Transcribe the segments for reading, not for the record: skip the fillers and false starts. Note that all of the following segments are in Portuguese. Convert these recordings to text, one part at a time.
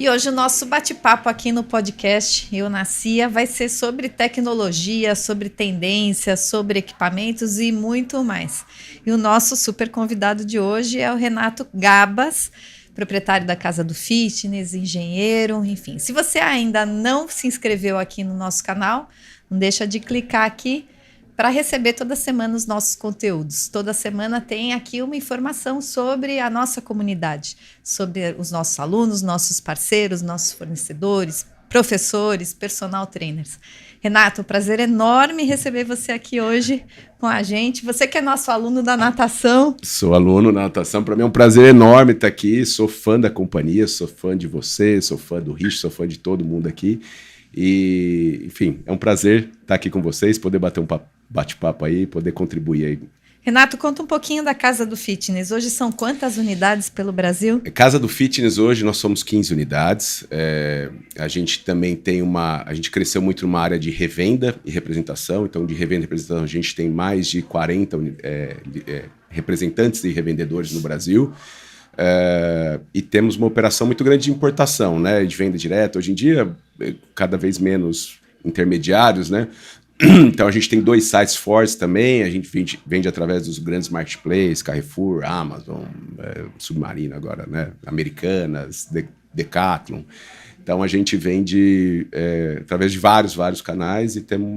E hoje o nosso bate-papo aqui no podcast Eu Nascia vai ser sobre tecnologia, sobre tendências, sobre equipamentos e muito mais. E o nosso super convidado de hoje é o Renato Gabas, proprietário da Casa do Fitness, engenheiro, enfim. Se você ainda não se inscreveu aqui no nosso canal, não deixa de clicar aqui para receber toda semana os nossos conteúdos. Toda semana tem aqui uma informação sobre a nossa comunidade, sobre os nossos alunos, nossos parceiros, nossos fornecedores, professores, personal trainers. Renato, um prazer enorme receber você aqui hoje com a gente. Você que é nosso aluno da natação. Sou aluno da natação, para mim é um prazer enorme estar aqui. Sou fã da companhia, sou fã de você, sou fã do Rich, sou fã de todo mundo aqui. E, enfim, é um prazer estar aqui com vocês, poder bater um bate-papo aí, poder contribuir aí. Renato, conta um pouquinho da Casa do Fitness. Hoje são quantas unidades pelo Brasil? Casa do Fitness, hoje nós somos 15 unidades. A gente também tem a gente cresceu muito numa área de revenda e representação. Então, de revenda e representação, a gente tem mais de 40 representantes e revendedores no Brasil. E temos uma operação muito grande de importação, né? De venda direta. Hoje em dia, cada vez menos intermediários, né? Então a gente tem 2 sites fortes também, a gente vende através dos grandes marketplaces, Carrefour, Amazon, Submarino agora, né? Americanas, Decathlon. Então a gente vende através de vários canais e temos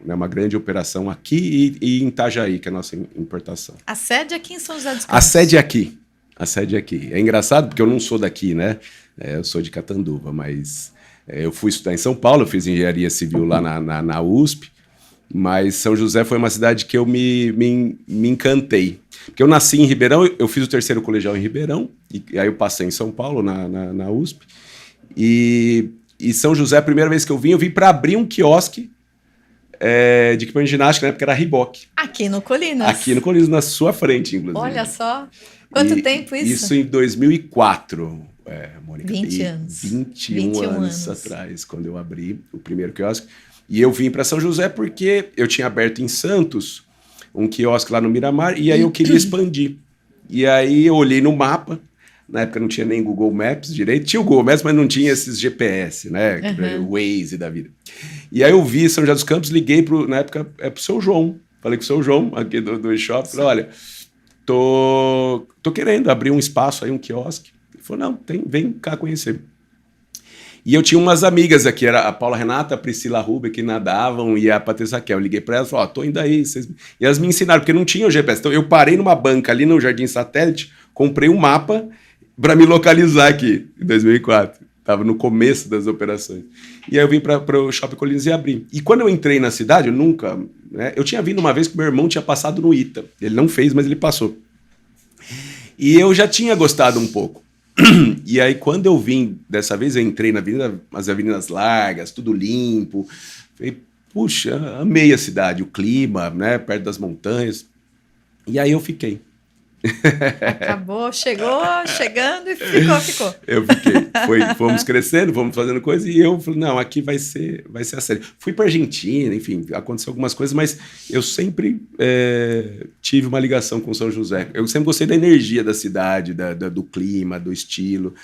uma grande operação aqui e em Itajaí, que é a nossa importação. A sede é aqui em São José dos Campos? A sede é aqui. É engraçado porque eu não sou daqui, né? Eu sou de Catanduva, mas eu fui estudar em São Paulo, eu fiz engenharia civil lá na USP, mas São José foi uma cidade que eu me encantei. Porque eu nasci em Ribeirão, eu fiz o 3º colegial em Ribeirão, e aí eu passei em São Paulo, na USP. E São José, a primeira vez que eu vim para abrir um quiosque de equipamento de ginástica, na época era Reebok. Aqui no Colinas? Aqui no Colinas, na sua frente, inclusive. Olha só. Quanto tempo isso? Isso em 2004, Mônica. 20 anos. 21 anos atrás, quando eu abri o primeiro quiosque. E eu vim para São José porque eu tinha aberto em Santos um quiosque lá no Miramar e aí eu queria expandir. E aí eu olhei no mapa, na época não tinha nem Google Maps direito, tinha o Google Maps, mas não tinha esses GPS, né? O Waze da vida. E aí eu vi São José dos Campos, liguei na época pro seu João. Falei com o seu João, aqui do shopping, falei, olha, tô querendo abrir um espaço aí, um quiosque. Ele falou, não, vem cá conhecer. E eu tinha umas amigas aqui, era a Paula Renata, a Priscila Ruber, que nadavam, e a Patrícia Raquel. Eu liguei para elas e falei, tô indo aí. E elas me ensinaram, porque não tinha o GPS. Então eu parei numa banca ali no Jardim Satélite, comprei um mapa para me localizar aqui, em 2004. Estava no começo das operações. E aí eu vim para o Shopping Colinas e abri. E quando eu entrei na cidade, eu nunca... Né, eu tinha vindo uma vez que meu irmão tinha passado no ITA. Ele não fez, mas ele passou. E eu já tinha gostado um pouco. E aí, quando eu vim, dessa vez eu entrei nas avenidas largas, tudo limpo. Falei, puxa, amei a cidade, o clima, né, perto das montanhas. E aí eu fiquei. Acabou, chegando e ficou. Eu fiquei. Fomos crescendo, fomos fazendo coisas e eu falei, não, aqui vai ser a série. Fui para Argentina, enfim, aconteceu algumas coisas, mas eu sempre tive uma ligação com São José. Eu sempre gostei da energia da cidade, do clima, do estilo,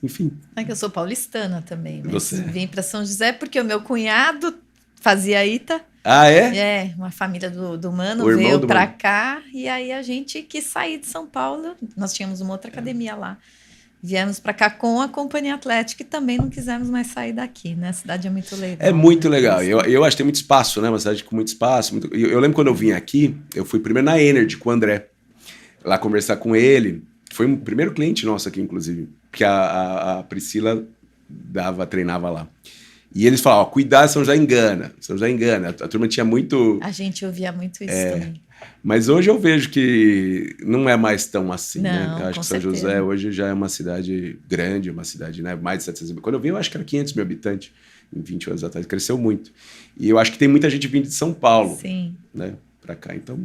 enfim. É que eu sou paulistana também, mas Você? Vim para São José porque o meu cunhado fazia ITA. Ah, é? Uma família do Mano veio pra cá e aí a gente quis sair de São Paulo. Nós tínhamos uma outra academia lá. Viemos pra cá com a Companhia Atlética e também não quisemos mais sair daqui, né? A cidade é muito legal. É muito legal. Eu acho que tem muito espaço, né? Uma cidade com muito espaço. Eu lembro quando eu vim aqui, eu fui primeiro na Energy com o André, lá conversar com ele. Foi o primeiro cliente nosso aqui, inclusive, que a Priscila treinava lá. E eles falavam, cuidado, São José engana. A turma tinha muito... A gente ouvia muito isso também. Mas hoje eu vejo que não é mais tão assim, não, né? Eu acho que São certeza. José hoje já é uma cidade grande, uma cidade, né, mais de 700 mil. Quando eu vim, eu acho que era 500 mil habitantes, em 20 anos atrás. Cresceu muito. E eu acho que tem muita gente vindo de São Paulo, sim, né, para cá. Então,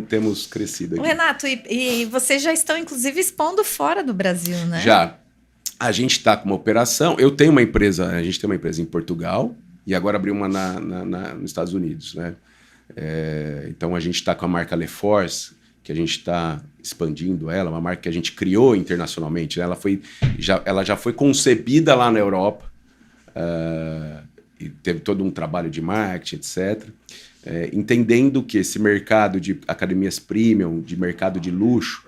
temos crescido aqui. Renato, e vocês já estão, inclusive, expondo fora do Brasil, né? Já. A gente está com uma operação. A gente tem uma empresa em Portugal e agora abriu uma nos Estados Unidos, né? Então a gente está com a marca LeForce, que a gente está expandindo ela, uma marca que a gente criou internacionalmente, né? Ela já foi concebida lá na Europa, e teve todo um trabalho de marketing, etc. Entendendo que esse mercado de academias premium, de mercado de luxo,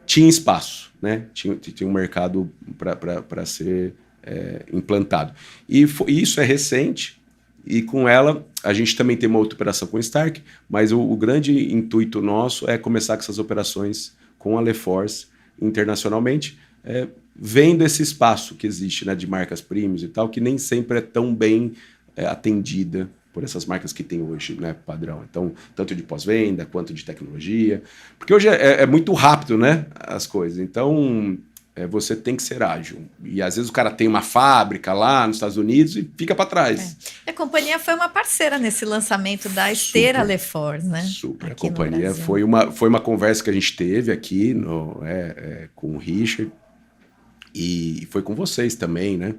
tinha espaço, né? Tinha um mercado para ser implantado. E isso é recente, e com ela a gente também tem uma outra operação com o Stark, mas o grande intuito nosso é começar com essas operações com a LeForce internacionalmente, vendo esse espaço que existe, né, de marcas premium e tal, que nem sempre é tão bem atendida por essas marcas que tem hoje, né, padrão. Então, tanto de pós-venda quanto de tecnologia. Porque hoje é muito rápido, né, as coisas. Então, você tem que ser ágil. E às vezes o cara tem uma fábrica lá nos Estados Unidos e fica para trás. A companhia foi uma parceira nesse lançamento da esteira LeForce, né? Super. Aqui a companhia foi uma conversa que a gente teve aqui com o Richard, e foi com vocês também, né?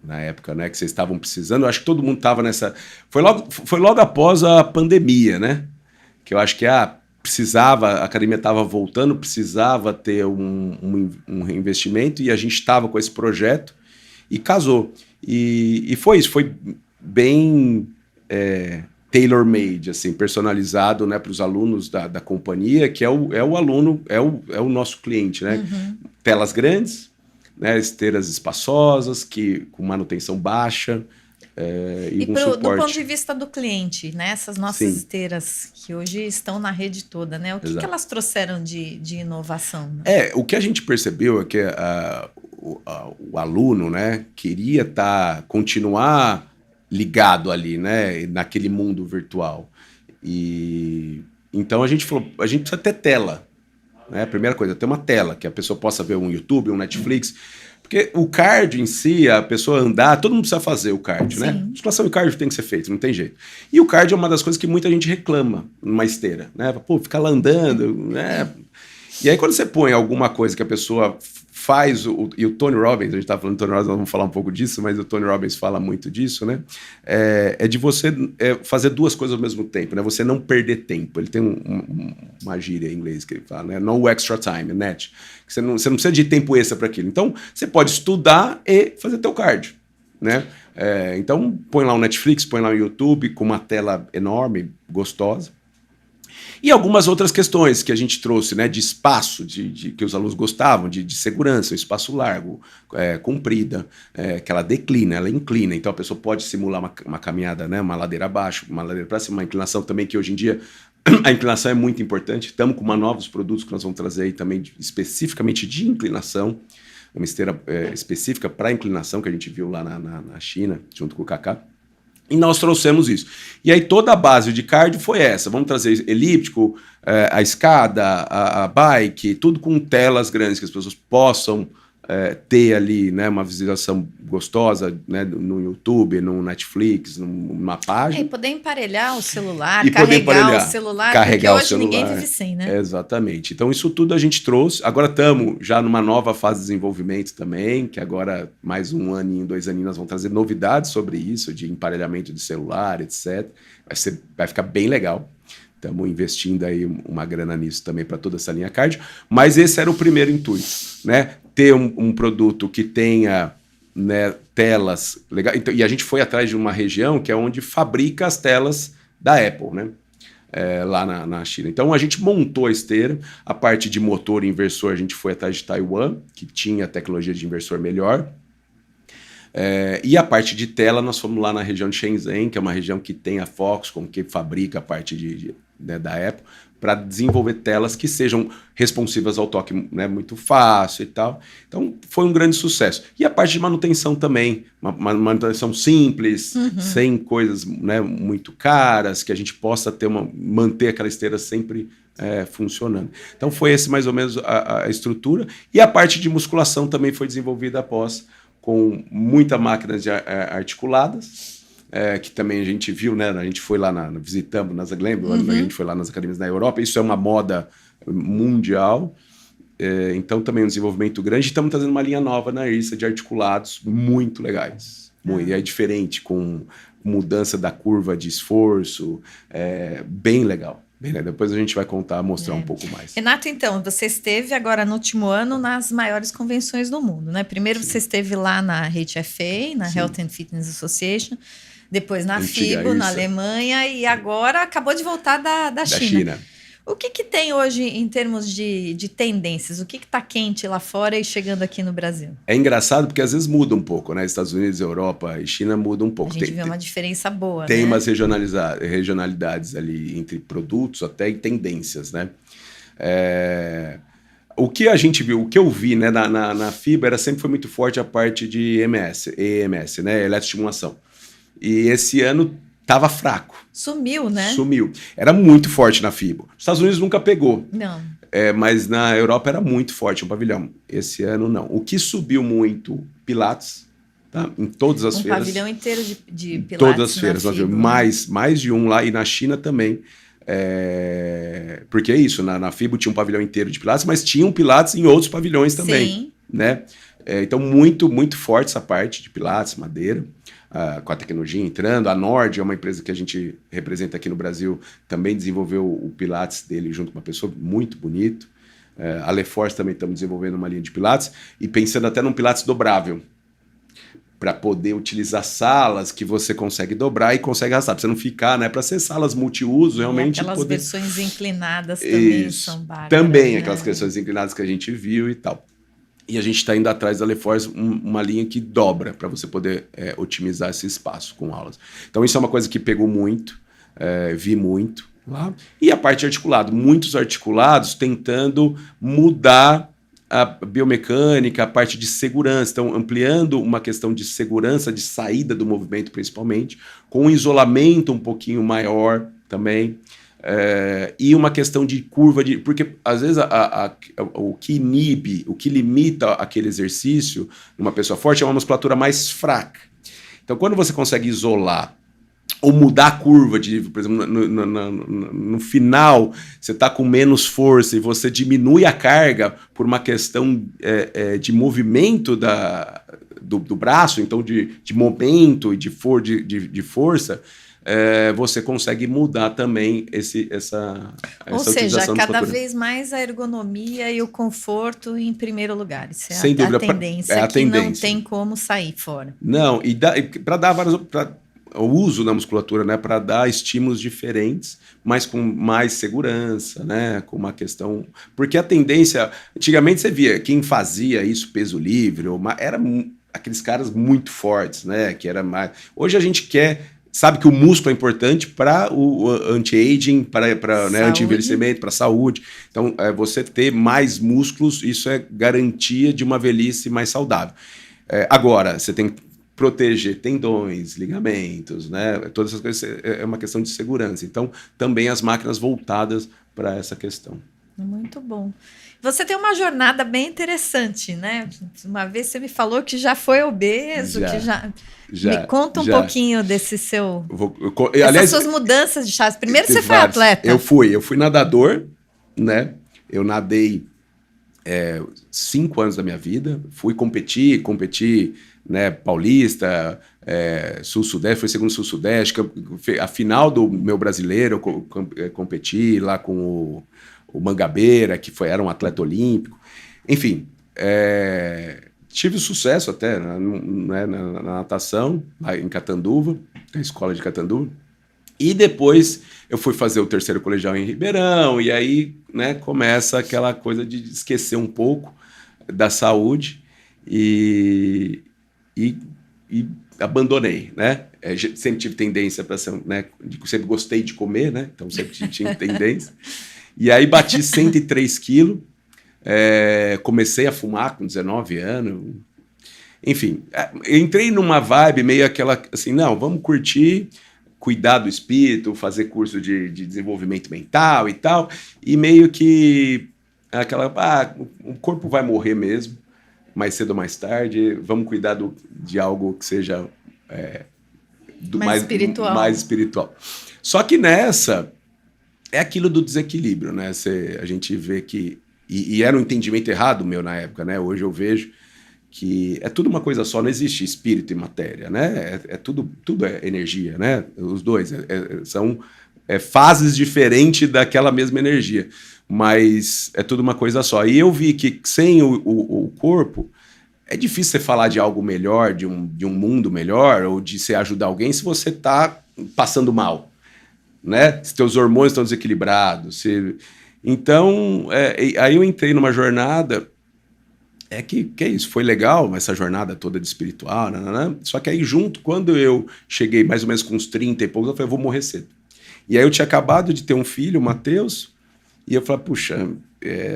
Na época, né, que vocês estavam precisando. Eu acho que todo mundo estava nessa... Foi logo após a pandemia, né? Que eu acho que precisava, a academia estava voltando, precisava ter um reinvestimento, e a gente estava com esse projeto e casou. E foi isso, foi bem tailor-made, assim, personalizado, né, para os alunos da companhia, que é o aluno, é o nosso cliente, né? Uhum. Telas grandes, né, esteiras espaçosas, com manutenção baixa, e um suporte. Do ponto de vista do cliente, né, essas nossas esteiras que hoje estão na rede toda, né, o que elas trouxeram de inovação? Né? O que a gente percebeu é que o aluno, né, queria continuar ligado ali, né, naquele mundo virtual. E então a gente falou, a gente precisa ter tela. Né? A primeira coisa, ter uma tela, que a pessoa possa ver um YouTube, um Netflix. Porque o cardio em si, a pessoa andar, todo mundo precisa fazer o cardio, né? Musculação e cardio tem que ser feito, não tem jeito. E o cardio é uma das coisas que muita gente reclama numa esteira, né? Pô, ficar lá andando, né? E aí quando você põe alguma coisa que a pessoa faz, e o Tony Robbins, a gente tá falando do Tony Robbins, nós vamos falar um pouco disso, mas o Tony Robbins fala muito disso, né? É de você fazer duas coisas ao mesmo tempo, né? Você não perder tempo. Ele tem uma gíria em inglês que ele fala, né? No extra time, net. Você não precisa de tempo extra para aquilo. Então, você pode estudar e fazer teu cardio, né? Então, põe lá o Netflix, põe lá o YouTube com uma tela enorme, gostosa. E algumas outras questões que a gente trouxe, né, de espaço, que os alunos gostavam, de segurança, um espaço largo, comprida, que ela declina, ela inclina. Então a pessoa pode simular uma caminhada, né, uma ladeira abaixo, uma ladeira para cima, uma inclinação também, que hoje em dia a inclinação é muito importante. Estamos com novos produtos que nós vamos trazer aí também especificamente de inclinação, uma esteira específica para inclinação que a gente viu lá na China, junto com o Kaká. E nós trouxemos isso. E aí toda a base de cardio foi essa. Vamos trazer elíptico, a escada, a bike, tudo com telas grandes que as pessoas possam ter ali, né, uma visualização gostosa, né, no YouTube, no Netflix, numa página. E poder emparelhar o celular, carregar o celular, porque hoje ninguém vive sem, né? Exatamente. Então isso tudo a gente trouxe. Agora estamos já numa nova fase de desenvolvimento também, que agora mais 1 aninho, 2 aninhos, nós vamos trazer novidades sobre isso, de emparelhamento de celular, etc. Vai ficar bem legal. Estamos investindo aí uma grana nisso também para toda essa linha cardio. Mas esse era o primeiro intuito, né? Ter um produto que tenha, né, telas legais. Então, e a gente foi atrás de uma região que é onde fabrica as telas da Apple, né? Lá na China. Então a gente montou a esteira. A parte de motor e inversor a gente foi atrás de Taiwan, que tinha tecnologia de inversor melhor. E a parte de tela, nós fomos lá na região de Shenzhen, que é uma região que tem a Foxconn, que fabrica a parte né, da Apple, para desenvolver telas que sejam responsivas ao toque, né, muito fácil e tal. Então, foi um grande sucesso. E a parte de manutenção também, uma manutenção simples, sem coisas, né, muito caras, que a gente possa manter aquela esteira sempre funcionando. Então, foi esse mais ou menos a estrutura. E a parte de musculação também foi desenvolvida após, com muitas máquinas articuladas, que também a gente viu, né? A gente foi lá, visitamos nas a gente foi lá nas academias na Europa. Isso é uma moda mundial. Então também um desenvolvimento grande. Estamos trazendo uma linha nova na IRSA de articulados muito legais. Muito, é diferente, com mudança da curva de esforço. Bem legal. Bem, né? Depois a gente vai mostrar um pouco mais. Renato, então, você esteve agora no último ano nas maiores convenções do mundo, né? Primeiro você esteve lá na HFA, na Health and Fitness Association, depois na FIBO, na Alemanha, e agora acabou de voltar da China. O que tem hoje em termos de tendências? O que está quente lá fora e chegando aqui no Brasil? É engraçado porque às vezes muda um pouco, né? Estados Unidos, Europa e China muda um pouco. A gente vê uma diferença boa, tem né? umas regionalidades ali entre produtos até e tendências, né? O que a gente viu, o que eu vi, né, na FIBA sempre foi muito forte a parte de EMS, né? Eletroestimulação. E esse ano tava fraco. Sumiu, né? Sumiu. Era muito forte na FIBO. Os Estados Unidos nunca pegou. Não. Mas na Europa era muito forte o pavilhão. Esse ano, não. O que subiu muito, Pilates, tá? Em todas as feiras. Um pavilhão inteiro de Pilates. Todas as feiras. Nós vimos mais de um lá. E na China também. Porque é isso, na FIBO tinha um pavilhão inteiro de Pilates, mas tinha um Pilates em outros pavilhões também. Sim. Né? Então, muito, muito forte essa parte de Pilates, madeira. Com a tecnologia entrando. A Nord é uma empresa que a gente representa aqui no Brasil, também desenvolveu o Pilates dele junto com uma pessoa muito bonito. A LeForce também estamos desenvolvendo uma linha de Pilates e pensando até num Pilates dobrável, para poder utilizar salas que você consegue dobrar e consegue arrastar, para você não ficar, né? Para ser salas multiuso, realmente. E aquelas versões inclinadas também são bárbaras. Também, né? aquelas versões inclinadas que a gente viu e tal. E a gente está indo atrás da LeForce uma linha que dobra para você poder otimizar esse espaço com aulas. Então isso é uma coisa que pegou muito, vi muito lá. E a parte de articulado, muitos articulados tentando mudar a biomecânica, a parte de segurança, então ampliando uma questão de segurança, de saída do movimento principalmente, com um isolamento um pouquinho maior também. E uma questão de curva de... Porque, às vezes, o que inibe, o que limita aquele exercício numa pessoa forte é uma musculatura mais fraca. Então, quando você consegue isolar ou mudar a curva, por exemplo, no final, você está com menos força e você diminui a carga por uma questão de movimento do braço, então de momento e de força... você consegue mudar também essa Ou seja, cada vez mais a ergonomia e o conforto em primeiro lugar. Isso sem dúvida, a tendência. Não tem como sair fora. Não, e para dar o uso da musculatura, né, para dar estímulos diferentes, mas com mais segurança, né, com uma questão... Porque a tendência... Antigamente você via quem fazia isso, peso livre, era aqueles caras muito fortes, né, que era mais... Hoje a gente sabe que o músculo é importante para o anti-aging, para né, anti-envelhecimento, para a saúde. Então, você ter mais músculos, isso é garantia de uma velhice mais saudável. Agora, você tem que proteger tendões, ligamentos, né? Todas essas coisas é uma questão de segurança. Então, também as máquinas voltadas para essa questão. Muito bom. Você tem uma jornada bem interessante, né? Uma vez você me falou que já foi obeso, me conta um pouquinho desse seu... Aliás, suas mudanças de chave. Primeiro você foi atleta. Eu fui nadador, né? Eu nadei 5 anos da minha vida. Fui competi, né? Paulista, Sul-Sudeste, foi segundo Sul-Sudeste. A final do meu brasileiro, eu competi lá com o Mangabeira, que era um atleta olímpico. Enfim, tive sucesso até na natação, lá em Catanduva, na escola de Catanduva. E depois eu fui fazer o terceiro colegial em Ribeirão, e aí, né, começa aquela coisa de esquecer um pouco da saúde e abandonei, né? Sempre tive tendência para ser, né? Sempre gostei de comer, né? Então sempre tinha tendência. E aí bati 103 quilos, comecei a fumar com 19 anos. Enfim, entrei numa vibe meio aquela assim, não, vamos curtir, cuidar do espírito, fazer curso de desenvolvimento mental e tal, e meio que aquela, o corpo vai morrer mesmo, mais cedo ou mais tarde, vamos cuidar de algo que seja mais espiritual. Só que nessa, é aquilo do desequilíbrio, né? A gente vê que, e era um entendimento errado meu na época, né? Hoje eu vejo que é tudo uma coisa só, não existe espírito e matéria, né? Tudo é energia, né? Os dois são fases diferentes daquela mesma energia. Mas é tudo uma coisa só. E eu vi que sem o corpo, é difícil você falar de algo melhor, de um mundo melhor, ou de você ajudar alguém se você está passando mal, né? Se teus hormônios estão desequilibrados. Então, aí eu entrei numa jornada, que é isso, foi legal essa jornada toda de espiritual, só que aí junto, quando eu cheguei mais ou menos com uns 30 e poucos, eu falei, eu vou morrer cedo. E aí eu tinha acabado de ter um filho, o Matheus, e eu falei, puxa,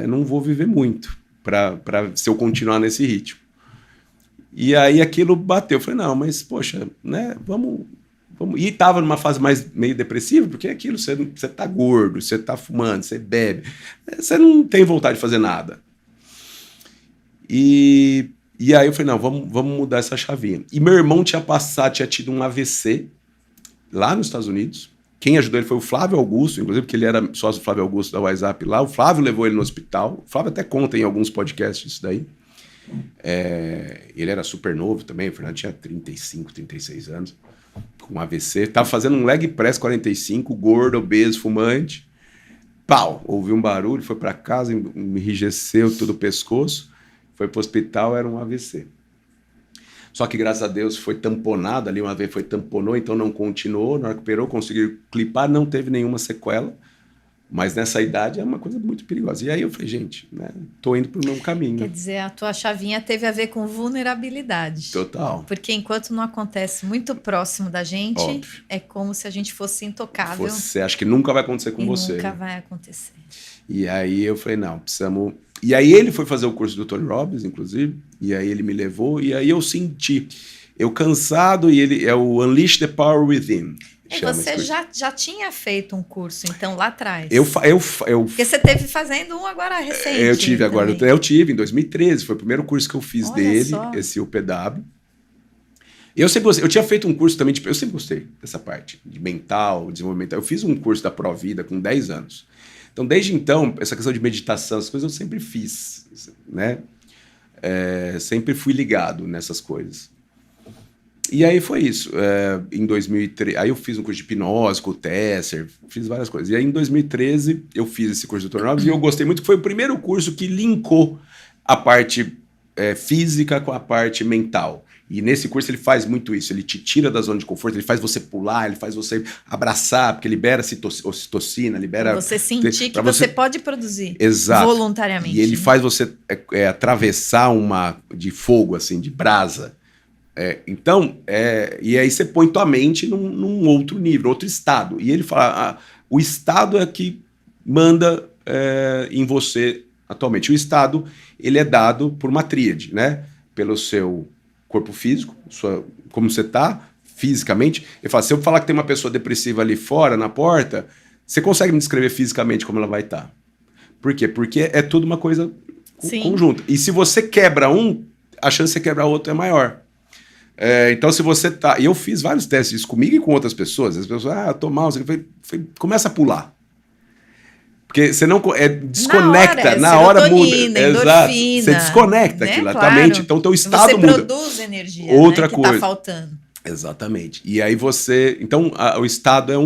não vou viver muito se eu continuar nesse ritmo. E aí aquilo bateu. Eu falei, não, mas poxa, né, vamos. E tava numa fase meio depressiva, porque é aquilo, você tá gordo, você tá fumando, você bebe, você não tem vontade de fazer nada. E aí eu falei, não, vamos mudar essa chavinha. E meu irmão tinha tido um AVC lá nos Estados Unidos. Quem ajudou ele foi o Flávio Augusto, inclusive, porque ele era sócio do Flávio Augusto da WhatsApp lá. O Flávio levou ele no hospital. O Flávio até conta em alguns podcasts isso daí. Ele era super novo também, o Fernando tinha 35, 36 anos, com AVC. Tava fazendo um leg press 45, gordo, obeso, fumante. Pau! Ouviu um barulho, foi para casa, enrijeceu todo o pescoço, foi pro hospital, era um AVC. Só que, graças a Deus, foi tamponado ali, uma vez tamponou, então não continuou, na hora que operou, conseguiu clipar, não teve nenhuma sequela, mas nessa idade é uma coisa muito perigosa. E aí eu falei, gente, né, tô indo pro mesmo caminho. Quer dizer, a tua chavinha teve a ver com vulnerabilidade. Total. Porque enquanto não acontece muito próximo da gente, óbvio, é como se a gente fosse intocável. Você acha que nunca vai acontecer com você. Nunca vai acontecer. E aí eu falei, não, precisamos... E aí ele foi fazer o curso do Tony Robbins, inclusive, e aí ele me levou, e aí eu senti, eu cansado, e ele é o Unleash the Power Within. E você já tinha feito um curso, então, lá atrás? Porque você teve fazendo um agora recente. Eu tive agora, eu tive em 2013, foi o primeiro curso que eu fiz dele, esse UPW. Eu tinha feito um curso também, eu sempre gostei dessa parte, de mental, desenvolvimento. Eu fiz um curso da Provida com 10 anos. Então, desde então, essa questão de meditação, essas coisas eu sempre fiz, né? Sempre fui ligado nessas coisas. E aí foi isso. Em 2013, aí eu fiz um curso de hipnose com o Tesser, fiz várias coisas. E aí em 2013 eu fiz esse curso do Tony Robbins e eu gostei muito, que foi o primeiro curso que linkou a parte física com a parte mental. E nesse curso ele faz muito isso, ele te tira da zona de conforto, ele faz você pular, ele faz você abraçar, porque libera ocitocina, libera... Pra você sentir que você pode produzir. Exato. Voluntariamente. E ele faz você atravessar de fogo, assim, de brasa. Então, e aí você põe tua mente num outro nível, outro estado. E ele fala, o estado é que manda em você atualmente. O estado, ele é dado por uma tríade, né? Pelo seu corpo físico, como você está fisicamente. Ele fala, se eu falar que tem uma pessoa depressiva ali fora, na porta, você consegue me descrever fisicamente como ela vai estar. Por quê? Porque é tudo uma coisa conjunta. E se você quebra a chance de você quebrar outro é maior. Então, se você tá... E eu fiz vários testes disso comigo e com outras pessoas. As pessoas, tô mal. Começa a pular. Porque você não... desconecta. Na hora muda. Exato. Você desconecta aquilo. Claro. A mente, então, teu estado muda. Você produz energia, outra que coisa. Tá faltando. Exatamente. E aí você... Então, o estado é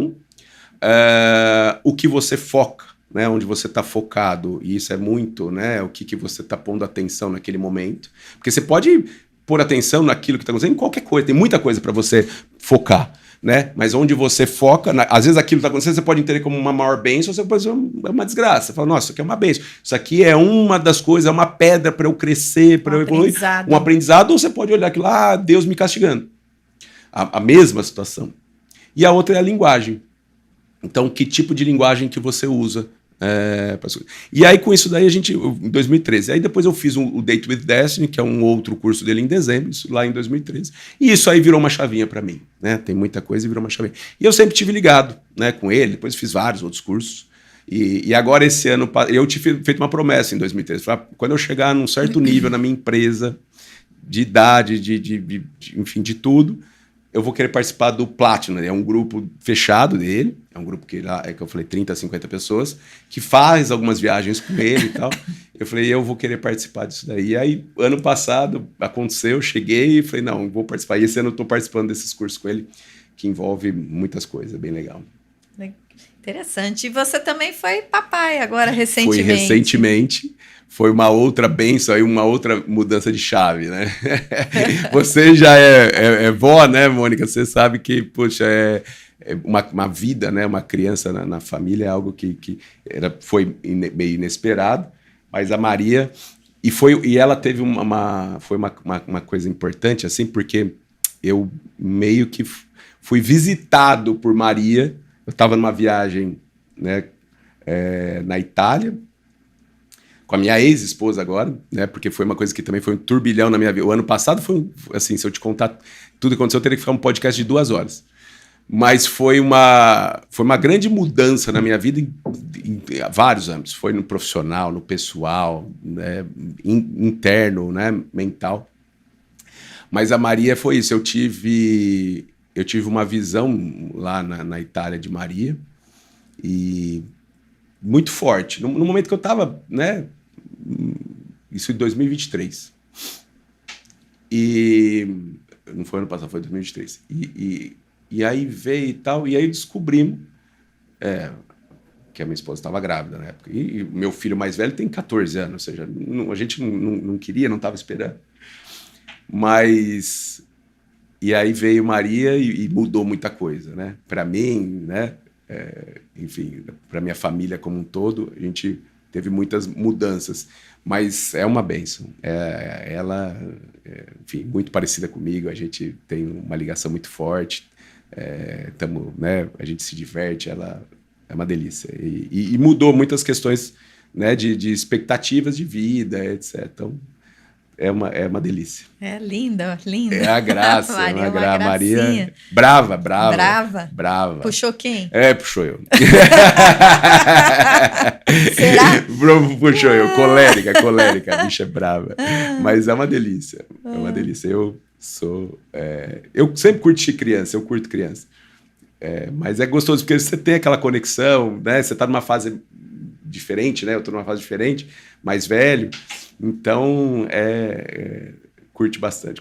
o que você foca, né? Onde você está focado. E isso é muito, né? O que você está pondo atenção naquele momento. Porque você pode... pôr atenção naquilo que está acontecendo, em qualquer coisa. Tem muita coisa para você focar, né? Mas onde você foca, às vezes aquilo que está acontecendo, você pode entender como uma maior bênção, ou você pode dizer uma desgraça. Você fala, nossa, isso aqui é uma bênção. Isso aqui é uma das coisas, é uma pedra para eu crescer, para eu evoluir. Um aprendizado, ou você pode olhar aquilo, Deus me castigando. A mesma situação. E a outra é a linguagem. Então, que tipo de linguagem que você usa? E aí com isso daí em 2013, aí depois eu fiz o Date with Destiny, que é um outro curso dele em dezembro, isso lá em 2013, e isso aí virou uma chavinha para mim, né? Tem muita coisa e virou uma chavinha. E eu sempre tive ligado, né, com ele, depois fiz vários outros cursos, e agora esse ano, eu tive feito uma promessa em 2013, quando eu chegar num certo nível na minha empresa, de idade, enfim, de tudo, eu vou querer participar do Platinum, é um grupo fechado dele, é um grupo que eu falei 30, 50 pessoas, que faz algumas viagens com ele e tal. Eu falei, eu vou querer participar disso daí. E aí, ano passado, aconteceu, eu cheguei e falei, não, vou participar. E esse ano eu estou participando desses cursos com ele, que envolve muitas coisas, bem legal. Interessante. E você também foi papai agora, recentemente. Fui recentemente. Foi uma outra bênção, aí uma outra mudança de chave, né? Você já é vó, né, Mônica? Você sabe que, poxa, uma vida, né? Uma criança na família é algo que foi meio inesperado. Mas a Maria... E ela teve uma coisa importante, assim, porque eu meio que fui visitado por Maria. Eu estava numa viagem, né, na Itália, com a minha ex-esposa agora, né, porque foi uma coisa que também foi um turbilhão na minha vida. O ano passado foi, assim, se eu te contar tudo que aconteceu, eu teria que ficar um podcast de 2 horas. Mas foi uma grande mudança na minha vida em vários âmbitos. Foi no profissional, no pessoal, né, interno, né, mental. Mas a Maria foi isso. Eu tive uma visão lá na Itália de Maria, e muito forte. No momento que eu estava, né, isso em 2023. E não foi ano passado, foi 2023. E aí veio e tal, e aí descobrimos que a minha esposa estava grávida na época. E meu filho mais velho tem 14 anos, ou seja, a gente não queria, não estava esperando. Mas... E aí veio Maria e mudou muita coisa, né? Para mim, né? Enfim, para minha família como um todo, a gente teve muitas mudanças. Mas é uma bênção. Ela, enfim, muito parecida comigo, a gente tem uma ligação muito forte. Né, a gente se diverte, ela é uma delícia. E mudou muitas questões, né, de expectativas de vida, etc. Então, é uma delícia. É linda, linda. É a graça. Maria, uma Maria brava. Brava. Puxou quem? Puxou eu. Será? Puxou eu. Colérica. A bicha é brava. Mas é uma delícia. É uma delícia. Eu sempre curti criança, eu curto criança. Mas é gostoso, porque você tem aquela conexão, né? Você está numa fase diferente, né? Eu estou numa fase diferente, mais velho. Então, curto bastante.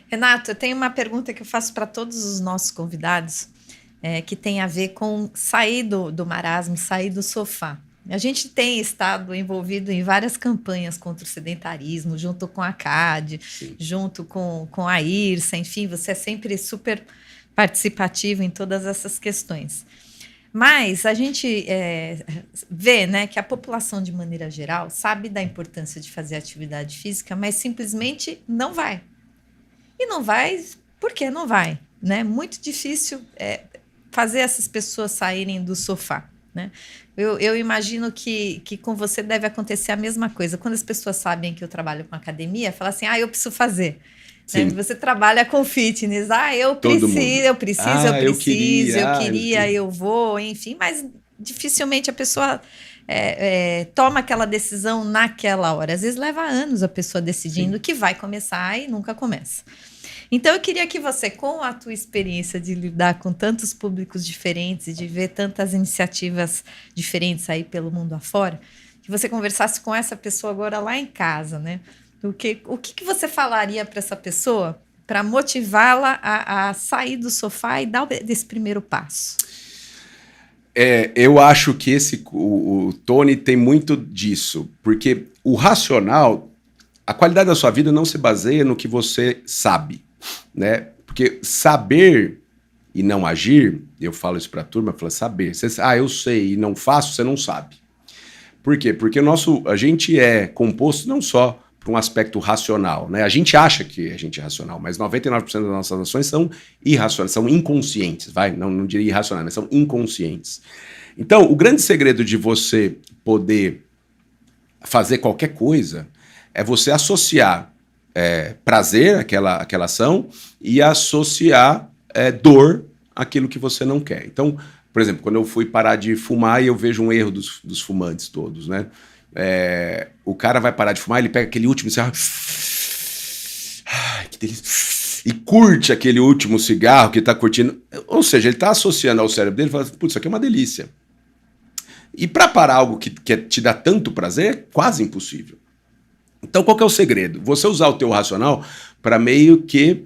Renato, eu tenho uma pergunta que eu faço para todos os nossos convidados, que tem a ver com sair do marasmo, sair do sofá. A gente tem estado envolvido em várias campanhas contra o sedentarismo, junto com a CAD, Sim. junto com a IRSA, enfim, você é sempre super participativo em todas essas questões. Mas a gente vê, né, que a população, de maneira geral, sabe da importância de fazer atividade física, mas simplesmente não vai. E não vai porque não vai, né? Muito difícil fazer essas pessoas saírem do sofá, né? Eu imagino que com você deve acontecer a mesma coisa. Quando as pessoas sabem que eu trabalho com academia, falam assim, eu preciso fazer. Né? Você trabalha com fitness, eu queria, eu vou, enfim, mas dificilmente a pessoa toma aquela decisão naquela hora. Às vezes leva anos a pessoa decidindo que vai começar e nunca começa. Então, eu queria que você, com a tua experiência de lidar com tantos públicos diferentes e de ver tantas iniciativas diferentes aí pelo mundo afora, que você conversasse com essa pessoa agora lá em casa, né? O que você falaria para essa pessoa para motivá-la a sair do sofá e dar esse primeiro passo? Eu acho que o Tony tem muito disso, porque o racional, a qualidade da sua vida não se baseia no que você sabe, né? Porque saber e não agir, eu falo isso para a turma, eu falo saber. Eu sei e não faço, você não sabe. Por quê? Porque a gente é composto não só por um aspecto racional, né? A gente acha que a gente é racional, mas 99% das nossas ações são irracionais, são inconscientes, não diria irracionais, mas são inconscientes. Então, o grande segredo de você poder fazer qualquer coisa é você associar prazer àquela ação e associar dor àquilo que você não quer. Então, por exemplo, quando eu fui parar de fumar e eu vejo um erro dos fumantes todos, né? O cara vai parar de fumar, ele pega aquele último cigarro, que delícia, e curte aquele último cigarro que está curtindo. Ou seja, ele está associando ao cérebro dele e fala, putz, isso aqui é uma delícia. E para parar algo que te dá tanto prazer, é quase impossível. Então, qual que é o segredo? Você usar o teu racional para meio que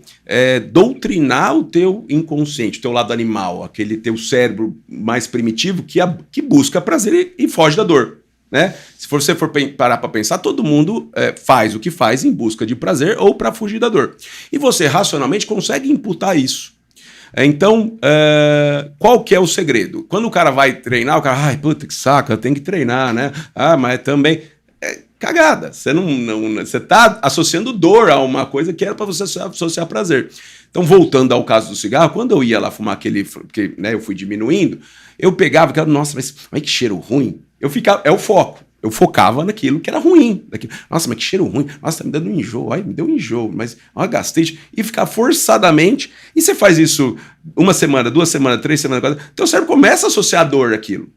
doutrinar o teu inconsciente, o teu lado animal, aquele teu cérebro mais primitivo que busca prazer e foge da dor. Né? Se você for parar para pensar, todo mundo faz o que faz em busca de prazer ou para fugir da dor. E você racionalmente consegue imputar isso. Então, qual que é o segredo? Quando o cara vai treinar, o cara, ai, puta que saco, eu tenho que treinar, né? Ah, mas também... cagada. Você tá associando dor a uma coisa que era para você associar prazer. Então, voltando ao caso do cigarro, quando eu ia lá fumar aquele... Porque né, eu fui diminuindo, eu pegava aquela, nossa, mas que cheiro ruim. Eu ficava... É o foco. Eu focava naquilo que era ruim. Nossa, mas que cheiro ruim. Nossa, tá me dando um enjoo. Ai, me deu um enjoo. Mas uma gastrite. E ficar forçadamente. E você faz isso 1 semana, 2 semanas, 3 semanas, 4. Então o cérebro começa a associar a dor àquilo.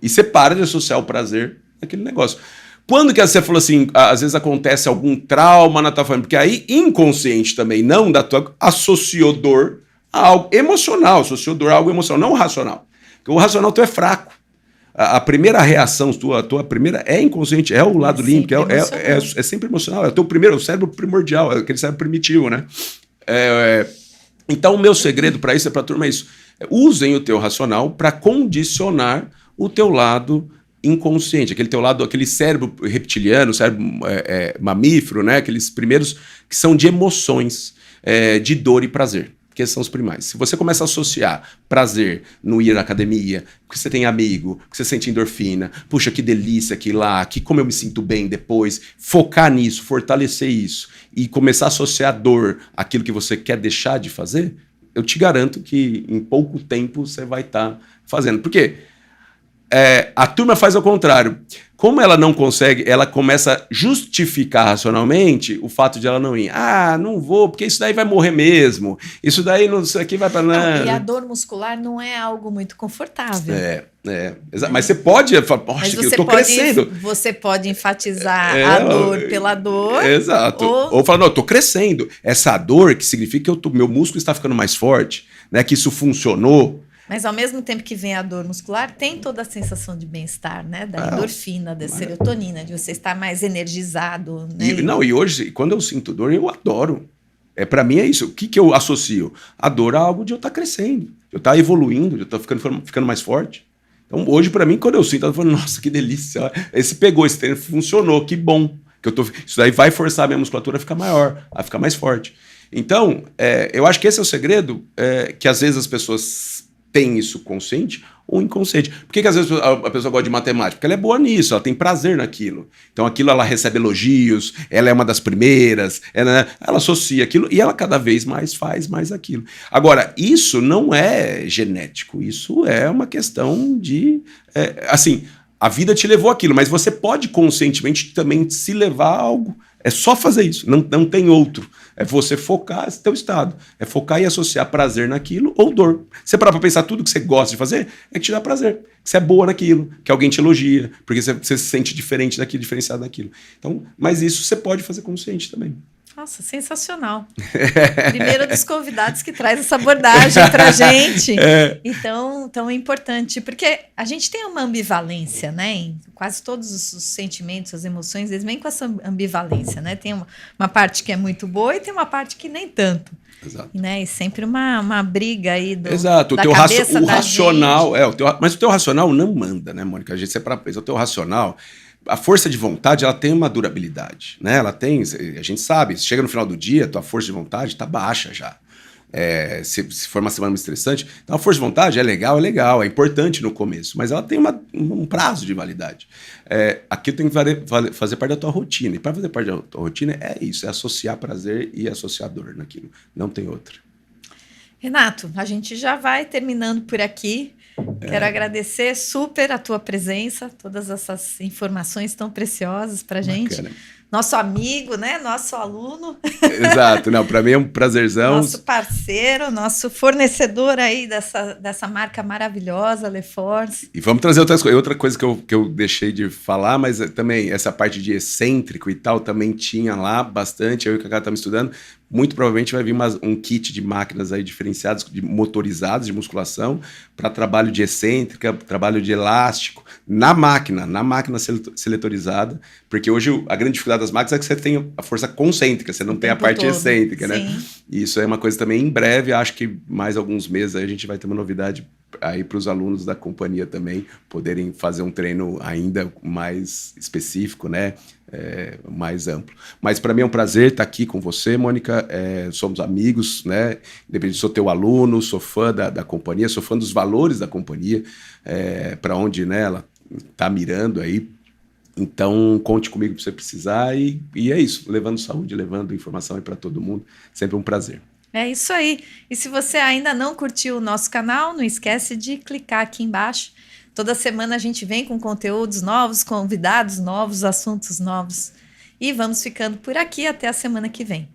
E você para de associar o prazer àquele negócio. Quando que você falou assim, às vezes acontece algum trauma na tua família? Porque aí, inconsciente também, não da tua... Associou dor a algo emocional. Associou dor a algo emocional, não racional. Porque o racional teu é fraco. A primeira reação, a tua primeira é inconsciente, é o lado límbico, é sempre emocional, é o teu primeiro, o cérebro primordial, é aquele cérebro primitivo, né? Então, o meu segredo para isso é para a turma isso. Usem o teu racional para condicionar o teu lado inconsciente, aquele teu lado, aquele cérebro reptiliano, cérebro mamífero, né? Aqueles primeiros que são de emoções, de dor e prazer. Que são os primais. Se você começa a associar prazer no ir na academia, porque você tem amigo, que você sente endorfina, puxa, que delícia aqui lá, que como eu me sinto bem depois, focar nisso, fortalecer isso e começar a associar dor àquilo que você quer deixar de fazer, eu te garanto que em pouco tempo você vai estar fazendo. Por quê? A turma faz ao contrário. Como ela não consegue, ela começa a justificar racionalmente o fato de ela não ir. Ah, não vou, porque isso daí vai morrer mesmo. Isso daí, isso aqui vai para nada. E a dor muscular não é algo muito confortável. Mas você pode falar, poxa, eu tô crescendo. Você pode enfatizar a dor pela dor. Exato. Ou falar, não, eu tô crescendo. Essa dor que significa que meu músculo está ficando mais forte, né? Que isso funcionou. Mas ao mesmo tempo que vem a dor muscular, tem toda a sensação de bem-estar, né? Da endorfina, da serotonina, de você estar mais energizado. Né? E hoje, quando eu sinto dor, eu adoro. Para mim é isso. O que eu associo? A dor a algo de eu estar crescendo, de eu estar evoluindo, de eu estar ficando mais forte. Então hoje, para mim, quando eu sinto, eu falo, nossa, que delícia. Esse treino funcionou, que bom. Isso daí vai forçar a minha musculatura a ficar maior, a ficar mais forte. Então, eu acho que esse é o segredo, que às vezes as pessoas... tem isso consciente ou inconsciente. Por que às vezes a pessoa gosta de matemática? Porque ela é boa nisso, ela tem prazer naquilo. Então aquilo ela recebe elogios, ela é uma das primeiras, ela associa aquilo e ela cada vez mais faz mais aquilo. Agora, isso não é genético, isso é uma questão de... assim, a vida te levou àquilo, mas você pode conscientemente também se levar a algo. É só fazer isso, não tem outro. É você focar esse teu estado. É focar e associar prazer naquilo ou dor. Você parar pra pensar tudo que você gosta de fazer, é que te dá prazer. Que você é boa naquilo, que alguém te elogia, porque você se sente diferente daquilo, diferenciado daquilo. Então, mas isso você pode fazer consciente também. Nossa, sensacional. Primeiro dos convidados que traz essa abordagem pra gente. Então, tão importante. Porque a gente tem uma ambivalência, né? Em quase todos os sentimentos, as emoções, eles vêm com essa ambivalência, né? Tem uma parte que é muito boa e tem uma parte que nem tanto. Exato. Né? E sempre uma briga aí da teu cabeça da racional, gente. Mas o teu racional não manda, né, Mônica? A gente sempre pensa, o teu racional... A força de vontade, ela tem uma durabilidade, né? Ela tem, a gente sabe, se chega no final do dia, tua força de vontade está baixa já. Se for uma semana muito estressante, então a força de vontade é legal, é importante no começo, mas ela tem um prazo de validade. Aquilo tem que fazer parte da tua rotina, e para fazer parte da tua rotina é isso, é associar prazer e associar dor naquilo, não tem outra. Renato, a gente já vai terminando por aqui. Quero agradecer super a tua presença, todas essas informações tão preciosas para a gente. Bacana. Nosso amigo, né? Nosso aluno. Exato, para mim é um prazerzão. Nosso parceiro, nosso fornecedor aí dessa marca maravilhosa, LeForce. E vamos trazer outra coisa que eu deixei de falar, mas também essa parte de excêntrico e tal, também tinha lá bastante, eu e o Cacá estamos estudando, muito provavelmente vai vir um kit de máquinas aí diferenciadas, motorizadas de musculação, para trabalho de excêntrica, trabalho de elástico, na máquina seletorizada, porque hoje a grande dificuldade das máquinas é que você tem a força concêntrica, você não tem a parte excêntrica, né? E isso é uma coisa também em breve, acho que mais alguns meses aí a gente vai ter uma novidade aí para os alunos da companhia também poderem fazer um treino ainda mais específico, né? Mais amplo. Mas para mim é um prazer estar aqui com você, Mônica. Somos amigos, né? Independente, sou teu aluno, sou fã da companhia, sou fã dos valores da companhia, para onde, né, ela está mirando aí. Então, conte comigo se você precisar e é isso, levando saúde, levando informação aí para todo mundo. Sempre um prazer. É isso aí. E se você ainda não curtiu o nosso canal, não esquece de clicar aqui embaixo. Toda semana a gente vem com conteúdos novos, convidados novos, assuntos novos. E vamos ficando por aqui até a semana que vem.